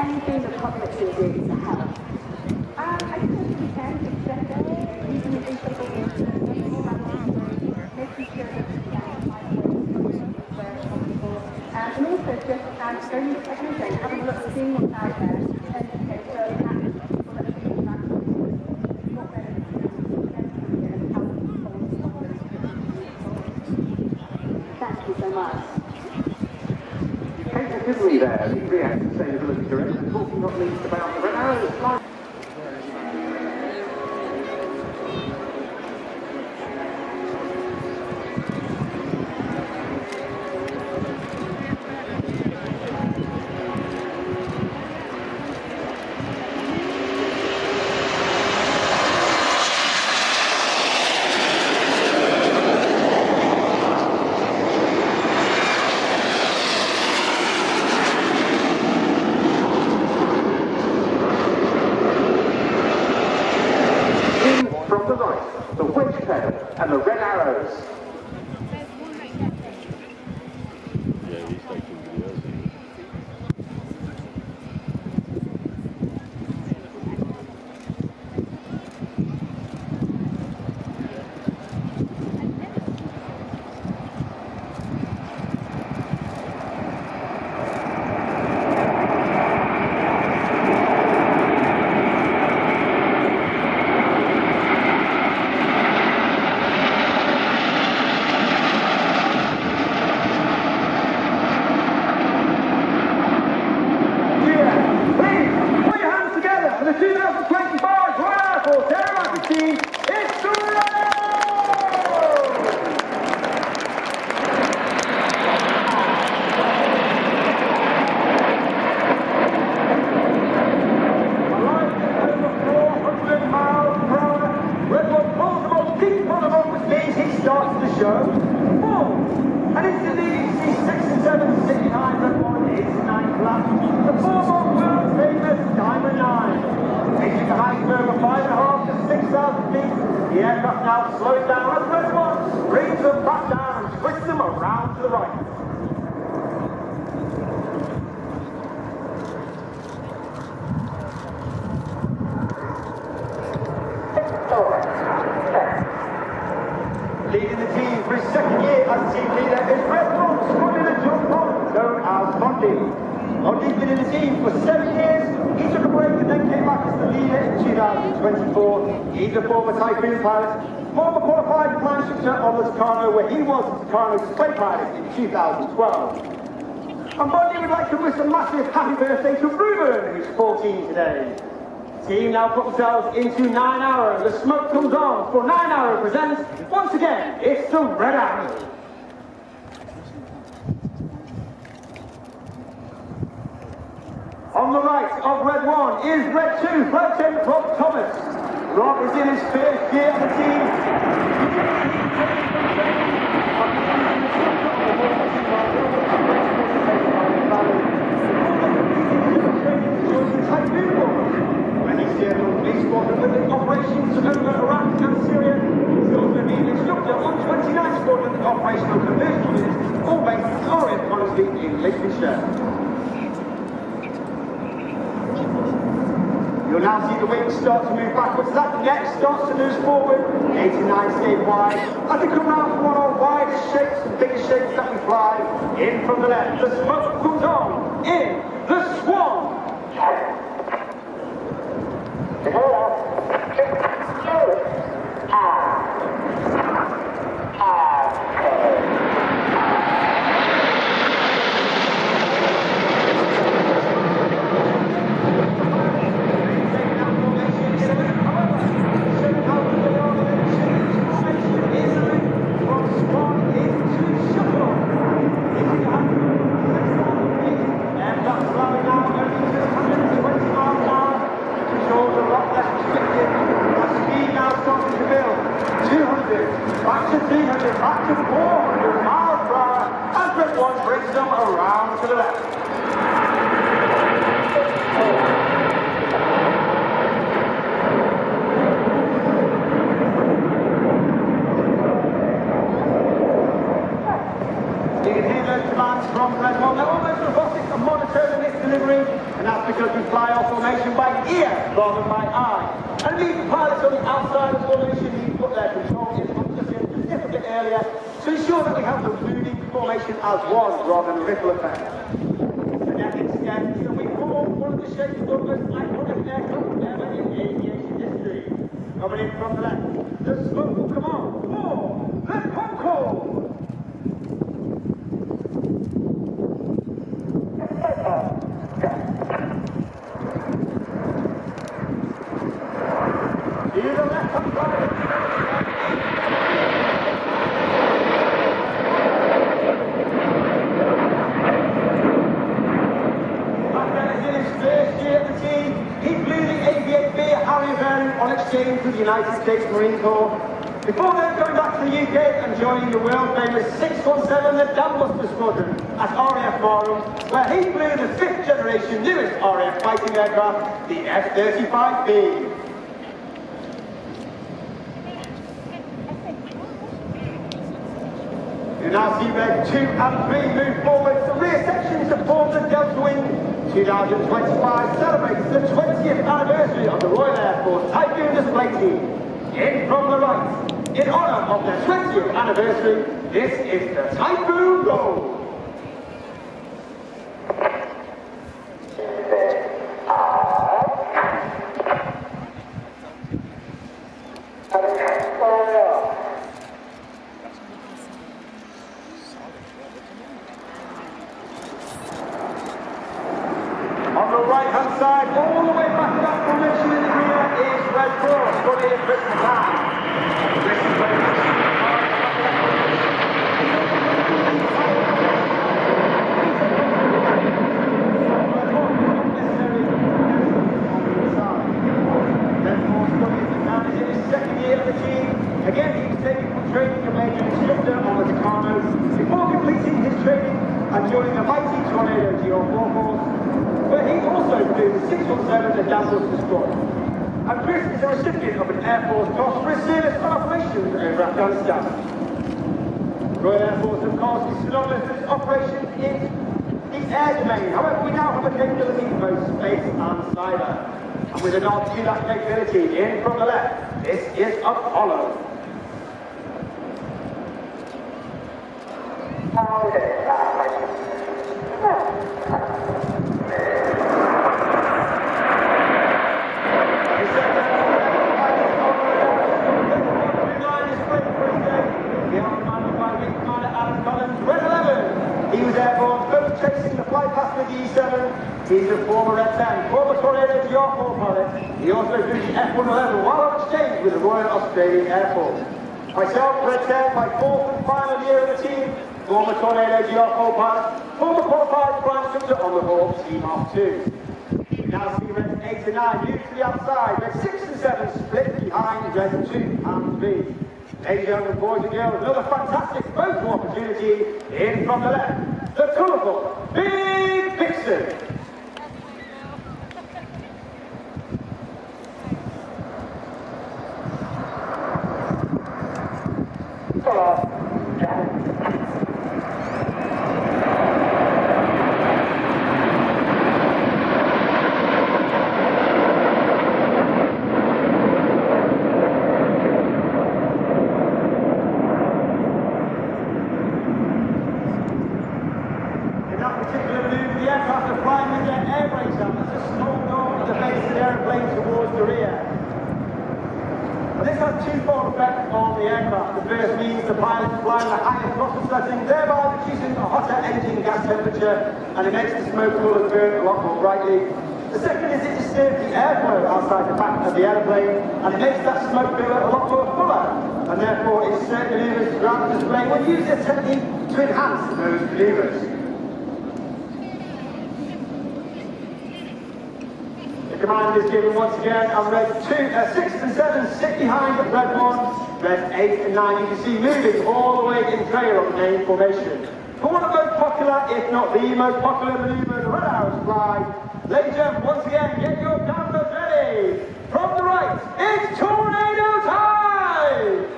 anything the public should do to help? I think we can accept it, using the reasonable making sure that we can find ways where possible, and also just going to everything, having a look, seeing what's out there, and okay, so actually people that are doing that, what better to do and how to solve them. Thank you so much. Kate Tiddley there, the RIAT Sustainability Director, talking not least about the Red Arrows. From the right, the Wedgetail and the Red Arrows. Yeah, he's taking videos. The 2025 Royal Air Force Aeronautics team, it's the Red Arrows! Arriving at over 400 miles per hour, Red One pulls the most deep on the road, which means he starts the show. And instantly you see 6 and 7 sitting behind Red One in its 9th lap. The former world famous Diamond 9. Reaching a height of over 5,500 to 6,000 feet, the aircraft now slows down as Red One brings them back down and twists them around to the right. Leading the team for his second year as team leader is Red One Squadron John Bond, known as Bondi. Bondi's been in the team for 7 years. He took a break and then came back as the leader in 2024. He's a former Typhoon pilot, former qualified flying instructor on the Tucano, where he was the Tucano display pilot in 2012. And Bondi would like to wish a massive happy birthday to Ruben, who's 14 today. The team now put themselves into 9 Hour. The smoke comes on for 9 Hour presents, once again, it's the Red Arrows. On the right of Red One is Red Two, Flight Lieutenant Rob Thomas. Rob is in his first year on the team. When he's here on the Squadron with the operations over Iraq and Syria, he's also been an instructor on 29 Squadron operational conversion units, all based honestly in Lincolnshire. You'll now see the wings start to move backwards. That neck starts to move forward, 89 skate wide. As they come round for one of our widest shapes and biggest shapes that we fly, in from the left, the smoke comes on, in, the Swan. Back to 300, back to 400 miles per hour, and Red One brings them around to the left. You can hear those commands from Red One. They're almost robotic and monotone in its delivery. And that's because we fly our formation by ear rather than by eye. And leave the pilots on the outside of the formation need to put their control in just a little bit earlier to ensure that we have the moving formation as one rather than a ripple effect. The next step is that we form one of the shapes of the most iconic aircraft ever in aviation history. Coming in from the left, the smoke will come on for the Concorde! To the left-hand side. On exchange with the United States Marine Corps, before then going back to the UK and joining the world-famous 617, the Dambuster Squadron at RAF Lossiemouth, where he flew the 5th generation newest RAF fighting aircraft, the F-35B. You now see Red 2 and 3 move forward. The rear sections that form the Delta Wing 2025 celebrates the 20th anniversary of the Royal Air Force Typhoon display team. In from the right, in honour of their 20th anniversary, this is the Typhoon Roll. On the right-hand side, all the way back to that formation in the rear, is Red Cross, running in Britain Town. This is very much second year of the team. Again, he was taken from training to major instructor on the Tucano before completing his training and joining the mighty Tornado GR4 force, where he also flew the 617 at Dambuster Squadron. And Chris is a recipient of an Air Force Cross for his service on operations over Afghanistan. Royal Air Force, of course, is synonymous with its operations in the air domain. However, we now have a capability for both space and cyber. And with a nod to that capability, in from the left, this is Apollo. He was airborne, both chasing the flypast with the E-7. He's a former Red 10, former Tornado GR4 pilot. He also flew the F-111 while on exchange with the Royal Australian Air Force. Myself, Red 10, my 4th and final year of the team, former Tornado GR4 pilot, former qualified flying instructor on the Hawk Sea-Mark 2. We now see Red 8 and 9 move to the outside, Red 6 and 7 split behind Red 2 and 3. Ladies and gentlemen, boys and girls, another fantastic photo opportunity in from the left. The colourful Big Vixen. And it makes the smoke colours burn a lot more brightly. The second is it disturbs the airflow outside the back of the aeroplane, and it makes that smoke filler a lot more fuller, and therefore it certain maneuvers throughout the display will use this technique to enhance those maneuvers. The command is given once again, and Red 6 and 7 sit behind Red 1, Red 8 and 9 you can see moving all the way in trail on the main formation. For one of the most popular, if not the most popular manoeuvre the Red Arrows fly, ladies and gentlemen, once again, get your cameras ready. From the right, it's Tornado time!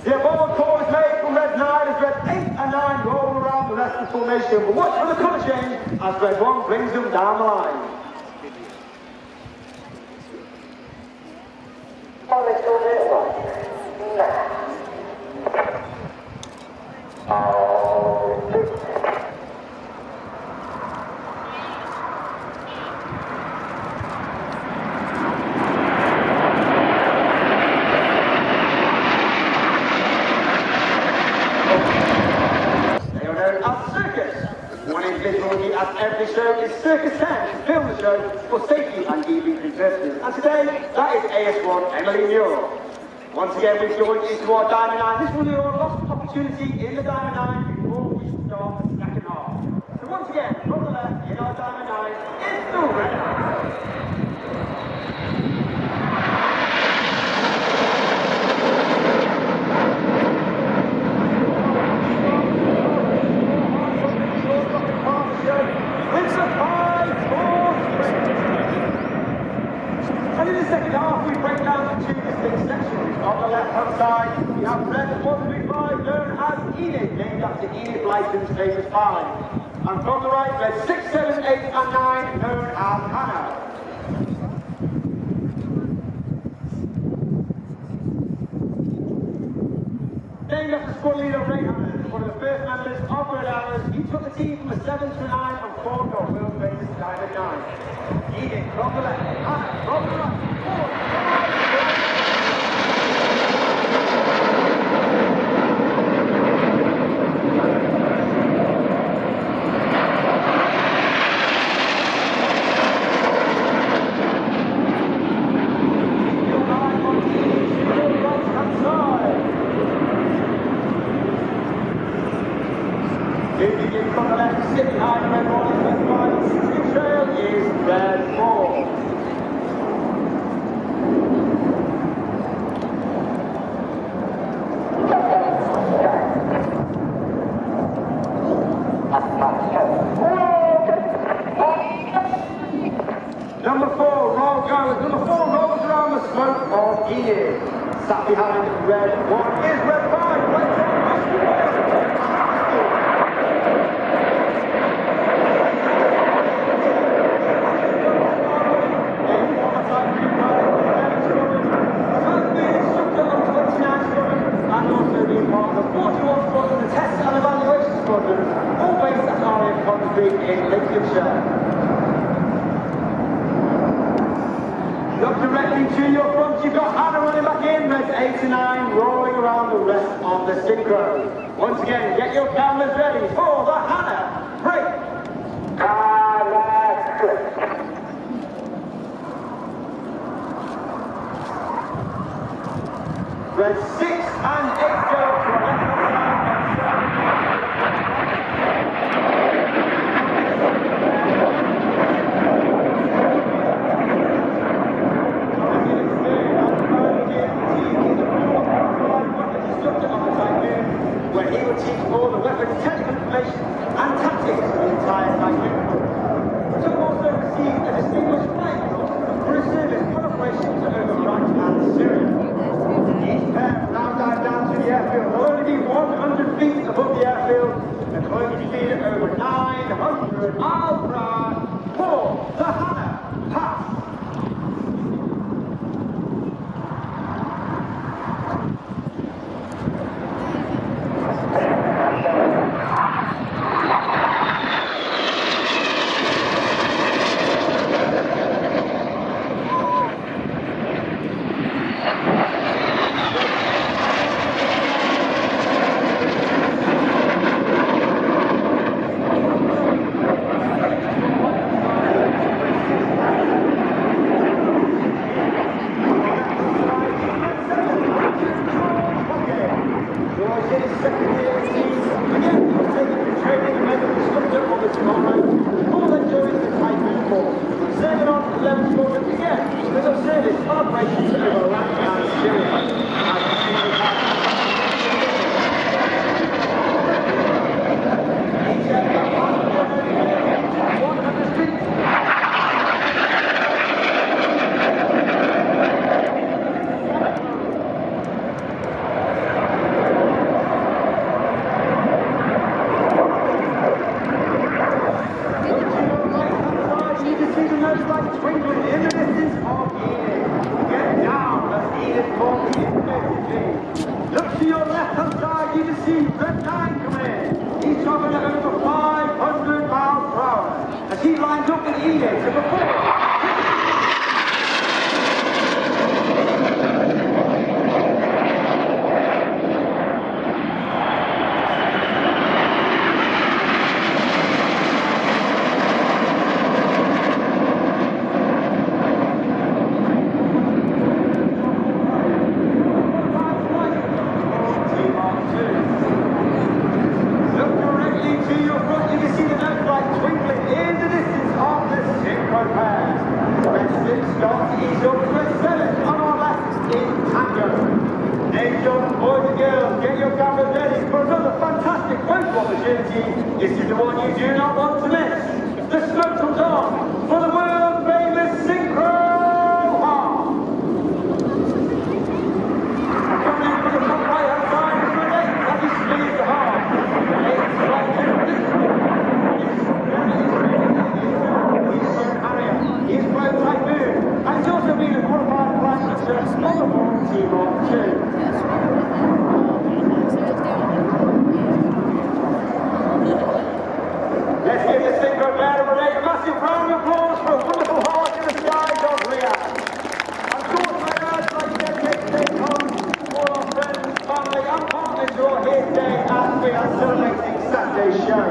The above call is made from Red 9 as Red 8 and formation, but watch for the colour change as Red 1 brings them down the line. Every show is Circus 10 to film the show for safety and DB3 purposes. And today, that is AS1 Emily Muir. Once again, we've joined into our Diamond 9. This will be your last opportunity in the Diamond 9 before we start the second half. So once again, from the left, in our Diamond 9, it's the red. And in the second half, we break down to two distinct sections. On the left-hand side, we have red 135, known as Enid, named after Enid Blyton's famous find. And from the right, red 6, 7, 8, and 9, known as Hannah. Named after squad leader Ray Hammond, one of the first members of Red Arrows, he took the team from a 7 to a 9 and fought our world famous Diamond 9. Edith from the left, Hannah from the right, 4, 5, 6. From the left, sitting high, red 1, red 5, 16 trail is red 4. Number 4, roll goes. Number 4 rolls around the smoke of Enid. Sat behind red 1 is red 5. Red 10. All based at RAF in Lincolnshire. Look directly to your front, you've got Hannah running back in, reds 8 to 9, rolling around the rest of the synchro. Once again, get your cameras ready for the Hannah break. Red 6 and 8 go to the left side. Where he would teach all the weapons, technical information and tactics for the entire typhoon. Tom also received a distinguished flight medal for his service on operations over Iraq and Syria. Each pair now dive down to the airfield. They'll only be 100 feet above the airfield and can only speed at over 900 miles per hour for the Hannah pass. needed to perform. This is the one you do not want to miss. The smoke comes on for the world famous synchro arm. Coming in from the top right hand side is the late as he speeds the arm. The late he's flown Typhoon, and he's also been a qualified flight instructor on the Boeing T-2. Let's give the synchro player a massive round of applause for a wonderful heart in the skies of RIAT. Of course, my lads, like dedicated stakeholders, all our friends, family and partners who are here today as we are celebrating Saturday's show.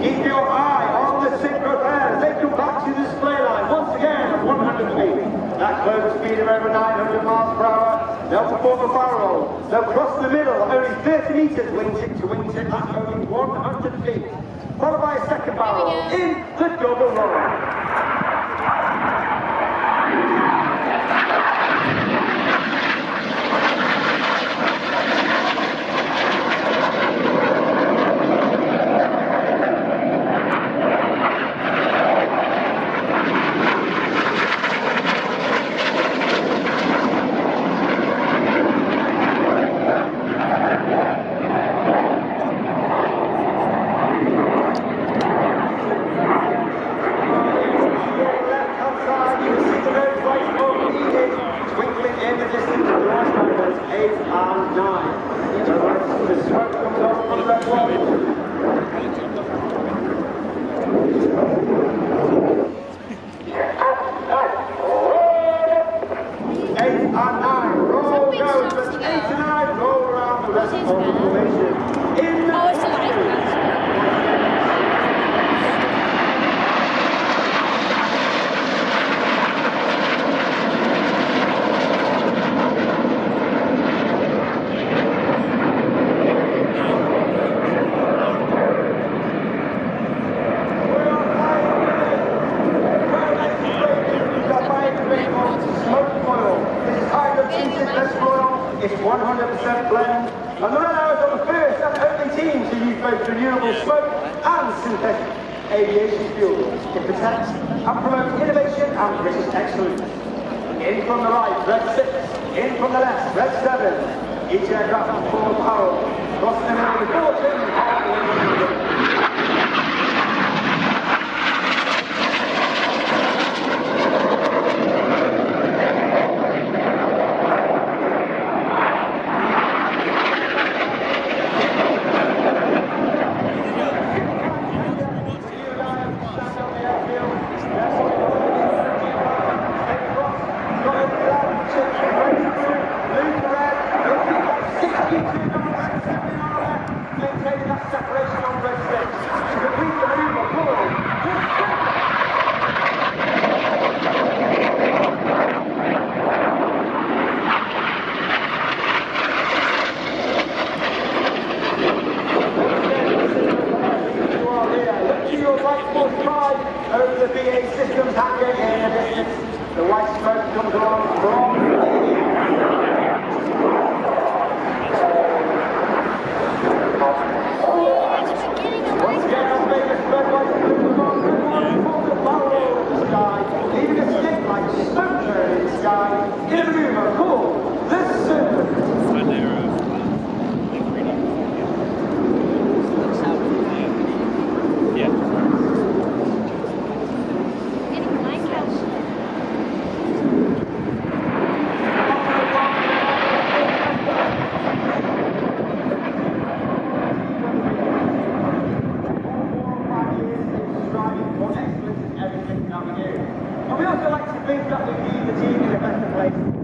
Keep your eye on the synchro players. They come back to the display line once again at 100 feet. That close speed of over 900 miles per hour. They'll perform a barrel roll. They'll cross the middle, only 30 meters wingtip to wingtip, that's only 100 feet. Followed by a second barrel roll in the double roll. It's 100% blend, and the Red Arrows are the first and only team to use both renewable smoke and synthetic aviation fuel. It protects and promotes innovation and British excellence. In from the right, Red 6. In from the left, Red 7. Each aircraft performs power. Crossing the middle of the fortune, maintaining that separation on Red 6. airspace.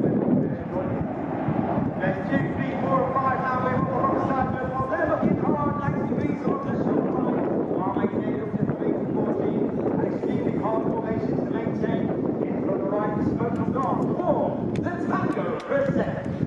There's 2, 3, 4, and 5 now moving on the side, but while they're looking hard, 90 degrees on the short line, while maintaining up to 3 to 14, and extremely hard formations to maintain. In from the right, the smoke comes on. 4, the tango per second.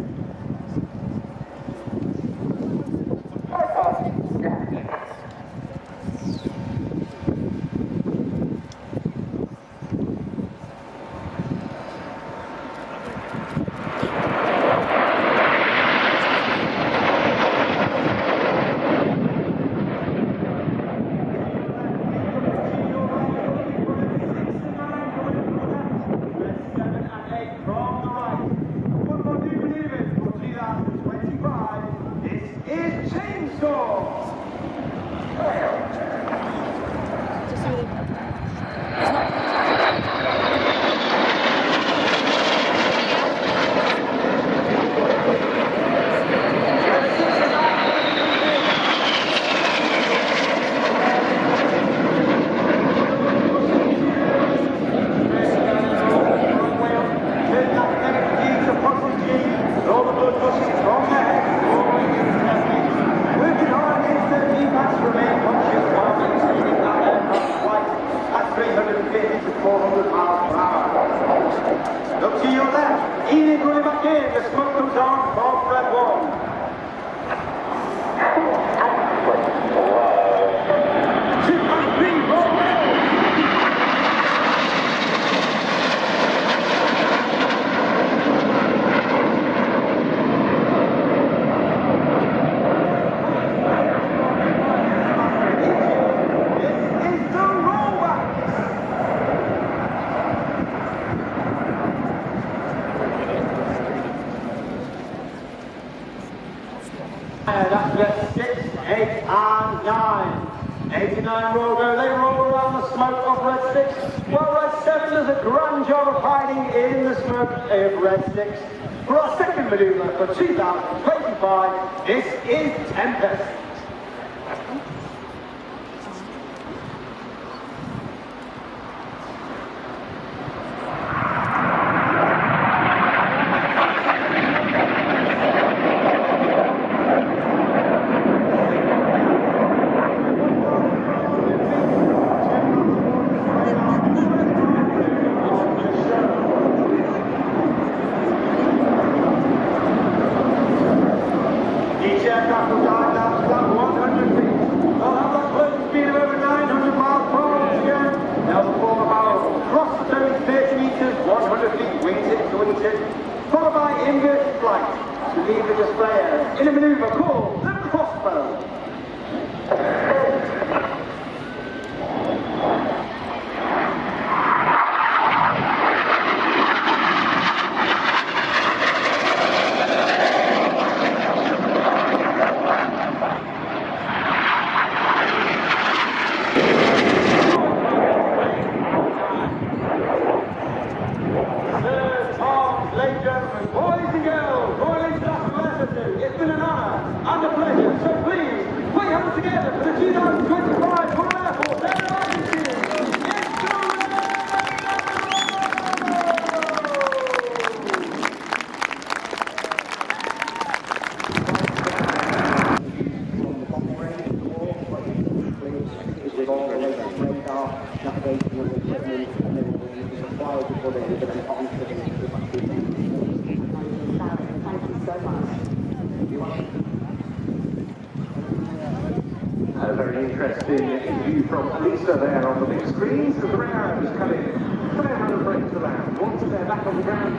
That's red 6, 8, and 9. 8 and 9 roll go. They roll around the smoke of red 6. Well, red 7 does a grand job of hiding in the smoke of red 6. For our second manoeuvre for 2025, this is Tempest. Followed by inverted flight to leave the display area in a manoeuvre called the crossbow. It's been an honour and a pleasure, so please, put your hands together for the 2025 Royal Air Force Air A very interesting view from Lisa there on the big screens. The RIAT is coming. Fair amount of breaks to land. Once they're back on the ground.